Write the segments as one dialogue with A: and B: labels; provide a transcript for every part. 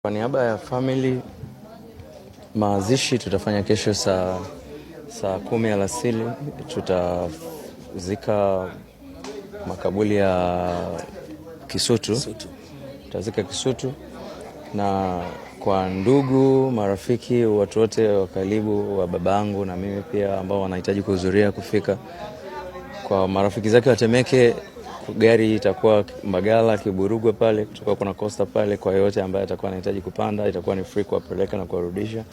A: Kwa niaba ya family, mazishi tutafanya kesho saa 10 alasiri. Tutazika makaburi ya Kisutu. Tutazika Kisutu, na kwa ndugu, marafiki, watu wote wa karibu wa babangu na mimi pia ambao wanahitaji kuhudhuria kufika. Kwa marafiki zake wa Temeke, gari itakuwa Mbagala Kiburugwa pale, tutakuwa kuna costa pale. Kwa yote ambaye atakuwa anahitaji kupanda, itakuwa ni free kuwapeleka na kuwarudisha.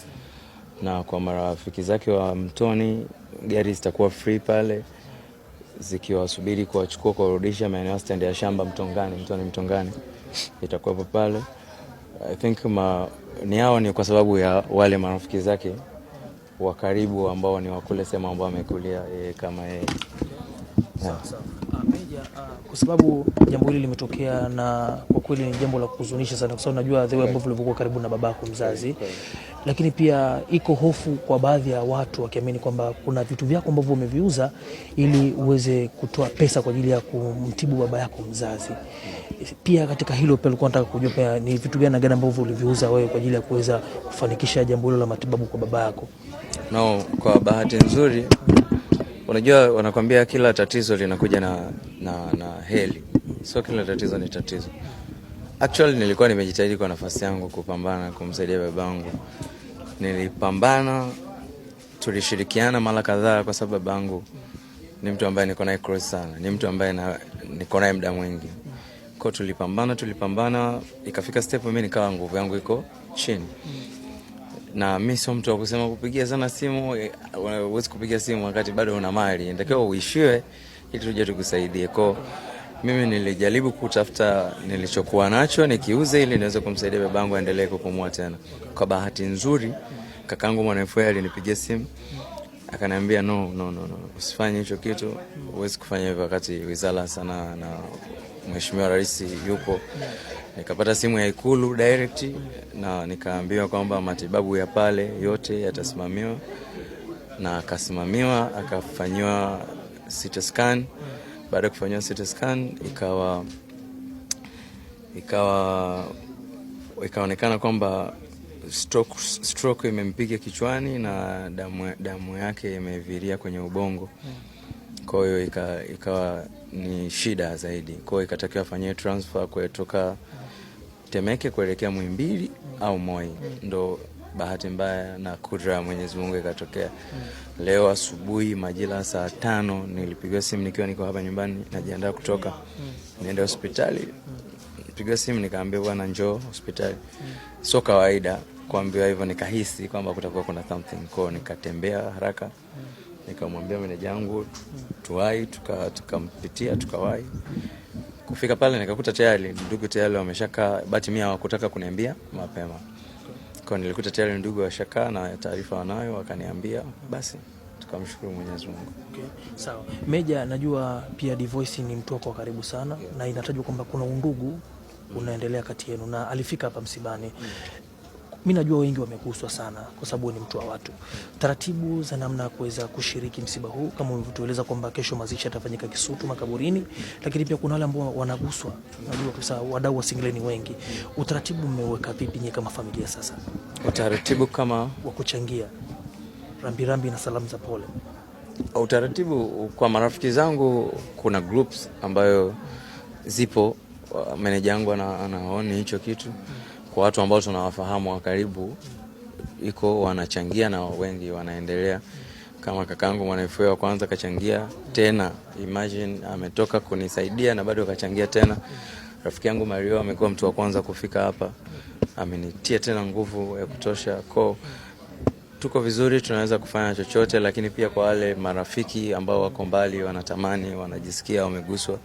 A: Na kwa marafiki zake wa Mtoni, gari zitakuwa free pale zikiwasubiri kuwachukua kuwarudisha maeneo ya stand ya Shamba Mtongani itakuwa pale. I think ni hao ni kwa sababu ya wale marafiki zake wa karibu ambao ni wakule sema ambao amekulia kama yeye.
B: Meja, kwa sababu jambo hili limetokea na kwa kweli ni jambo la kuhuzunisha sana, kwa sababu najua the way ambavyo ulivyokuwa karibu na babako mzazi. Lakini pia iko hofu kwa baadhi ya watu wakiamini kwamba kuna vitu vyako ambavyo umeviuza ili uweze kutoa pesa kwa ajili ya kumtibu baba yako mzazi. Pia katika hilo pia nilikuwa nataka kujua pia ni vitu gani ambavyo uliviuza wewe kwa ajili ya kuweza kufanikisha jambo hilo la matibabu kwa baba yako.
A: No, kwa bahati nzuri, unajua wanakuambia kila tatizo linakuja na heli. So kila tatizo ni tatizo. Actually nilikuwa nimejitahidi kwa nafasi yangu kupambana kumsaidia babangu. Nilipambana, tulishirikiana mara kadhaa kwa sababu babangu ni mtu ambaye niko naye close sana. Ni mtu ambaye niko naye muda mwingi. Kwa tulipambana, ikafika step mimi nikawa nguvu yangu iko chini. Na mimi sio mtu wa kusema kupigia sana simu, huwezi kupigia simu wakati bado una mali. Inatakiwa uishiwe ili tuje tukusaidie. Kwa mimi nilijaribu kutafuta nilichokuwa nacho nikiuze ili niweze kumsaidia babangu aendelee kupumua tena. Kwa bahati nzuri kakangu Mwanaifwe alinipigia simu akaniambia no, usifanye hicho kitu, huwezi kufanya hivyo wakati wizara sana na Mheshimiwa Rais yupo. Nikapata simu ya Ikulu direct na nikaambiwa kwamba matibabu ya pale yote yatasimamiwa, na akasimamiwa, akafanywa CT scan. Baada ya kufanywa CT scan ikaonekana kwamba stroke imempiga kichwani na damu yake imeviria kwenye ubongo. Kwa hiyo ikawa ni shida zaidi. Kwa hiyo ikatakiwa afanywe transfer kutoka Temeke kuelekea Muhimbili au Moi. Ndo bahati mbaya na kudra ya Mwenyezi Mungu ikatokea. Leo asubuhi majira saa 5 nilipigiwa simu nikiwa niko hapa nyumbani najiandaa kutoka niende hospitali. Nilipigiwa simu nikaambiwa bwana njoo hospitali. Sio kawaida kuambiwa hivyo, nikahisi kwamba kutakuwa kuna something. Kwa nikatembea haraka nikamwambia meneja wangu tuwai, tukampitia tukawai. Kufika pale nikakuta tayari ndugu tayari wameshakaa, but mimi hawakutaka kuniambia mapema. Kwa nilikuta tayari ndugu washakaa na taarifa wanayo, wakaniambia basi tukamshukuru Mwenyezi Mungu.
B: Okay, sawa. Meja, najua pia Dvoice ni mtu wako karibu sana na inatajwa kwamba kuna undugu unaendelea kati yenu na alifika hapa msibani. Mimi najua wengi wameguswa sana kwa sababu ni mtu wa watu. Taratibu za namna ya kuweza kushiriki msiba huu kama ulivyotueleza kwamba kesho mazishi yatafanyika Kisutu makaburini, lakini pia kuna wale ambao wanaguswa. Najua kwa sababu wadau wa Singeli ni wengi. Utaratibu mmeweka vipi nyinyi kama familia sasa?
A: Utaratibu kama
B: wa kuchangia rambirambi na salamu za pole.
A: Utaratibu kwa marafiki zangu, kuna groups ambayo zipo, meneja wangu anaona hicho kitu. Kwa watu ambao tunawafahamu wa karibu iko wanachangia na wengi wanaendelea. Kama kakangu Mwanaifwe wa kwanza kachangia tena, imagine ametoka kunisaidia na bado kachangia tena. Rafiki yangu Mario amekuwa mtu wa kwanza kufika hapa, amenitia tena nguvu ya kutosha. Kwa tuko vizuri, tunaweza kufanya chochote. Lakini pia kwa wale marafiki ambao wako mbali wanatamani, wanajisikia wameguswa,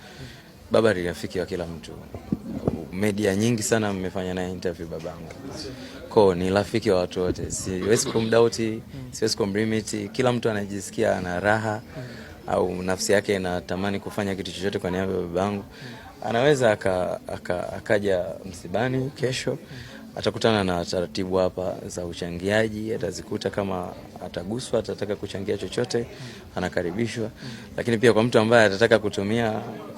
A: baba ni rafiki wa kila mtu. Media nyingi sana mmefanya naye interview babangu. Kwa ni rafiki wa watu wote. Siwezi kumdoubt, siwezi kumlimit. Kila mtu anajisikia ana raha au nafsi yake inatamani kufanya kitu chochote kwa niaba ya babangu, anaweza akaja msibani kesho, atakutana na taratibu hapa za uchangiaji, atazikuta kama ataguswa, atataka kuchangia chochote, anakaribishwa. Lakini pia kwa mtu ambaye atataka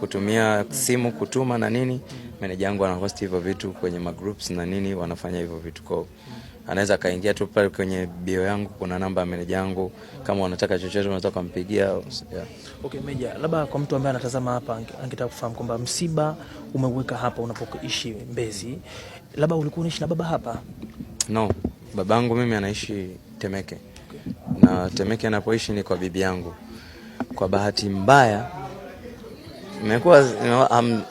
A: kutumia simu, kutuma na nini, meneja wangu anahost hivyo vitu kwenye magroups na nini, wanafanya hivyo vitu kwa anaweza kaingia tu pale kwenye bio yangu, kuna namba ya meneja wangu, kama unataka chochote unataka kumpigia. Yeah.
B: Okay, Meja, labda kwa mtu ambaye anatazama hapa angetaka kufahamu kwamba msiba umeuweka hapa unapoishi Mbezi, labda ulikuwa unaishi na baba hapa?
A: No, babangu mimi anaishi Temeke. Okay. Na Temeke anapoishi ni kwa bibi yangu. Kwa bahati mbaya nimekuwa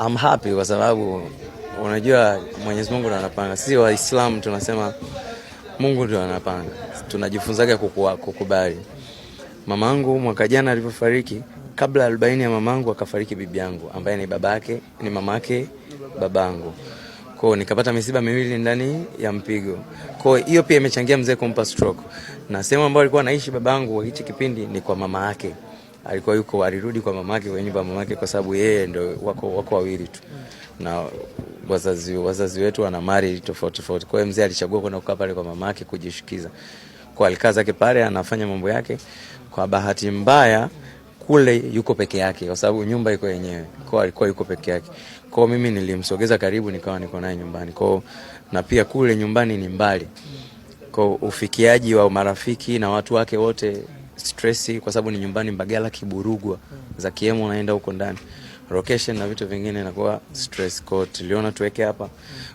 A: I'm happy kwa sababu unajua Mwenyezi Mungu ndiye anapanga. Sisi Waislamu tunasema Mungu ndiye anapanga. Tunajifunzaga kukubali. Mamangu mwaka jana alipofariki, kabla 40 ya mamangu akafariki bibi yangu ambaye ni mamake babangu. Kwa nikapata misiba miwili ndani ya mpigo. Kwa hiyo pia imechangia mzee kumpa stroke. Na sehemu ambayo alikuwa anaishi babangu kwa hichi kipindi ni kwa mama yake. Alirudi kwa mama yake kwenye nyumba ya mama yake kwa sababu yeye ndio wako wawili tu. Na wazazi wetu wana mali tofauti tofauti. Kwa hiyo mzee alichagua kwenda kukaa pale kwa mama yake kujishikiza. Kwa alikaa zake pale anafanya mambo yake. Kwa bahati mbaya kule yuko peke yake kwa sababu nyumba iko yenyewe. Kwa alikuwa yuko peke yake. Kwa mimi nilimsogeza karibu nikawa niko naye nyumbani. Kwa na pia kule nyumbani ni mbali. Kwa ufikiaji wa marafiki na watu wake wote stressi kwa sababu ni nyumbani Mbagala Kiburugwa za Kiemo naenda huko ndani. Location na vitu vingine inakuwa stress. Kwa tuliona tuweke hapa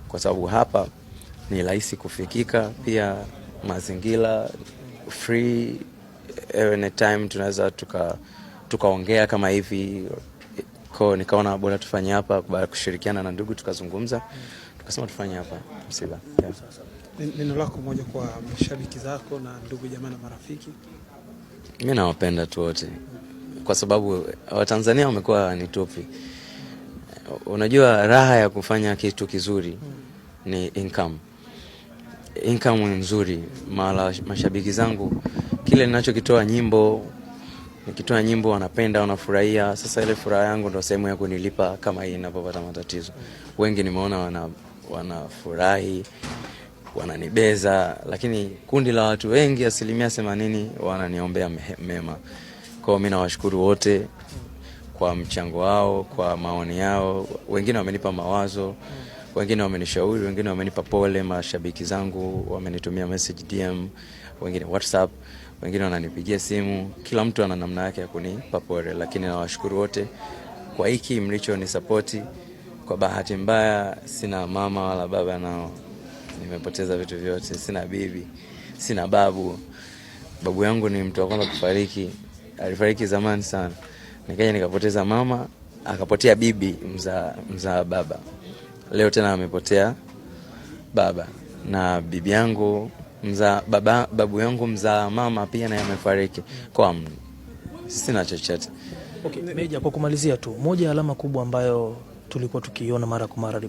A: kwa sababu hapa ni rahisi kufikika, pia mazingira free, anytime tunaweza tukaongea kama hivi. Kwa nikaona bora tufanye hapa baada ya kushirikiana na ndugu tukazungumza, tukasema tufanye hapa msiba. Yeah.
C: Neno lako moja kwa mashabiki zako na ndugu jamaa na marafiki?
A: Mimi nawapenda tu wote kwa sababu Watanzania wamekuwa ni topi. Unajua raha ya kufanya kitu kizuri ni income ni nzuri. Mashabiki zangu kile ninachokitoa nikitoa nyimbo wanapenda, wanafurahia. Sasa ile furaha yangu ndio sehemu ya kunilipa kama hii ninapopata matatizo. Wengi nimeona wanafurahi, wananibeza, lakini kundi la watu wengi 80% wananiombea mema. Kwa mimi nawashukuru wote kwa mchango wao, kwa maoni yao. Wengine wamenipa mawazo, wengine wamenishauri, wengine wamenipa pole. Mashabiki zangu wamenitumia message DM, wengine WhatsApp, wengine wananipigia simu. Kila mtu ana namna yake ya kunipa pole, lakini nawashukuru wote kwa hiki mlichonisupport. Kwa bahati mbaya sina mama wala baba, nao nimepoteza vitu vyote. Sina bibi, sina babu. Babu yangu ni mtu wa kwanza kufariki, alifariki zamani sana. Nikaja nikapoteza mama, akapotea bibi mzaa baba. Leo tena amepotea baba, na bibi yangu babu yangu mzaa mama pia naye amefariki. Kwa sina chochote.
B: Okay, Meja, kwa kumalizia tu, moja alama kubwa ambayo tulikuwa tukiona mara kwa mara